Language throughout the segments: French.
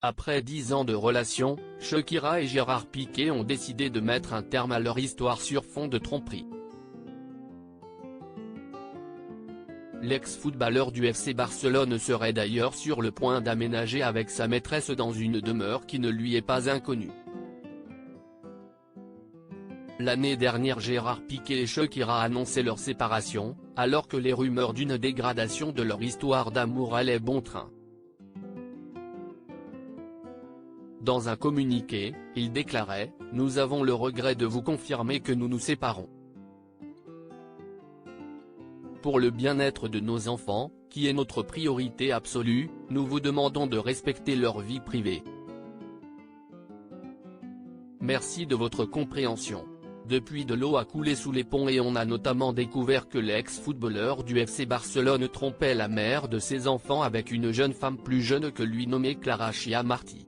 Après 10 ans de relation, Shakira et Gérard Piqué ont décidé de mettre un terme à leur histoire sur fond de tromperie. L'ex-footballeur du FC Barcelone serait d'ailleurs sur le point d'aménager avec sa maîtresse dans une demeure qui ne lui est pas inconnue. L'année dernière, Gérard Piqué et Shakira annonçaient leur séparation, alors que les rumeurs d'une dégradation de leur histoire d'amour allaient bon train. Dans un communiqué, ils déclaraient « Nous avons le regret de vous confirmer que nous nous séparons. Pour le bien-être de nos enfants, qui est notre priorité absolue, nous vous demandons de respecter leur vie privée. Merci de votre compréhension. Depuis, de l'eau a coulé sous les ponts et on a notamment découvert que l'ex-footballeur du FC Barcelone trompait la mère de ses enfants avec une jeune femme plus jeune que lui nommée Clara Chiamarty. »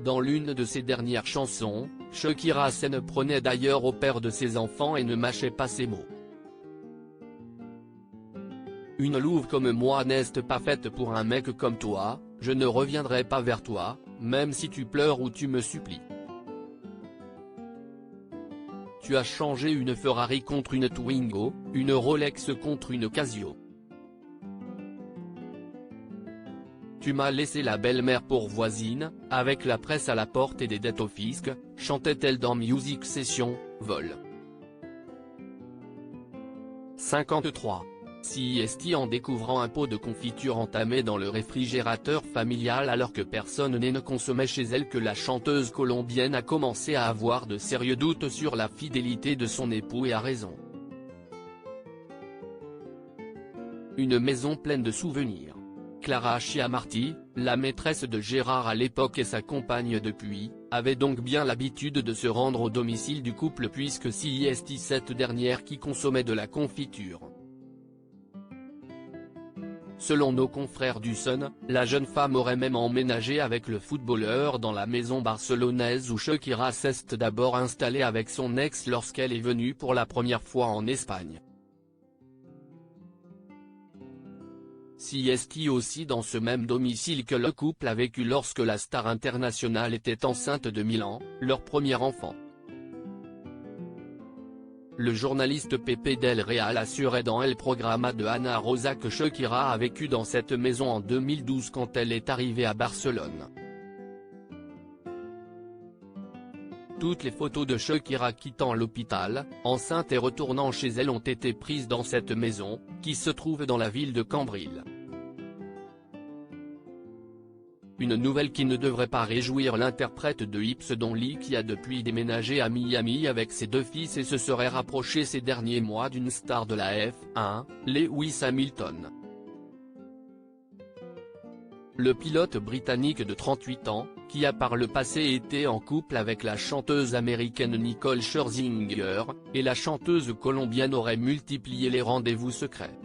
Dans l'une de ses dernières chansons, Shakira s'en prenait d'ailleurs au père de ses enfants et ne mâchait pas ses mots. Une louve comme moi n'est pas faite pour un mec comme toi, je ne reviendrai pas vers toi, même si tu pleures ou tu me supplies. Tu as changé une Ferrari contre une Twingo, une Rolex contre une Casio. Tu m'as laissé la belle-mère pour voisine, avec la presse à la porte et des dettes au fisc, chantait-elle dans Music Session, Vol. 53. CIST en découvrant un pot de confiture entamé dans le réfrigérateur familial alors que personne ne consommait chez elle que la chanteuse colombienne a commencé à avoir de sérieux doutes sur la fidélité de son époux et a raison. Une maison pleine de souvenirs. Clara Chiamarty, la maîtresse de Gérard à l'époque et sa compagne depuis, avait donc bien l'habitude de se rendre au domicile du couple puisque CIST cette dernière qui consommait de la confiture. Selon nos confrères du Sun, la jeune femme aurait même emménagé avec le footballeur dans la maison barcelonaise où Shakira s'est d'abord installée avec son ex lorsqu'elle est venue pour la première fois en Espagne. CIST aussi dans ce même domicile que le couple a vécu lorsque la star internationale était enceinte de Milan, leur premier enfant. Le journaliste Pepe Del Real assurait dans El Programa de Ana Rosa que Shakira a vécu dans cette maison en 2012 quand elle est arrivée à Barcelone. Toutes les photos de Shakira quittant l'hôpital, enceinte et retournant chez elle ont été prises dans cette maison, qui se trouve dans la ville de Cambrils. Une nouvelle qui ne devrait pas réjouir l'interprète de Hips Don Lee qui a depuis déménagé à Miami avec ses deux fils et se serait rapproché ces derniers mois d'une star de la F1, Lewis Hamilton. Le pilote britannique de 38 ans, qui a par le passé été en couple avec la chanteuse américaine Nicole Scherzinger, et la chanteuse colombienne aurait multiplié les rendez-vous secrets.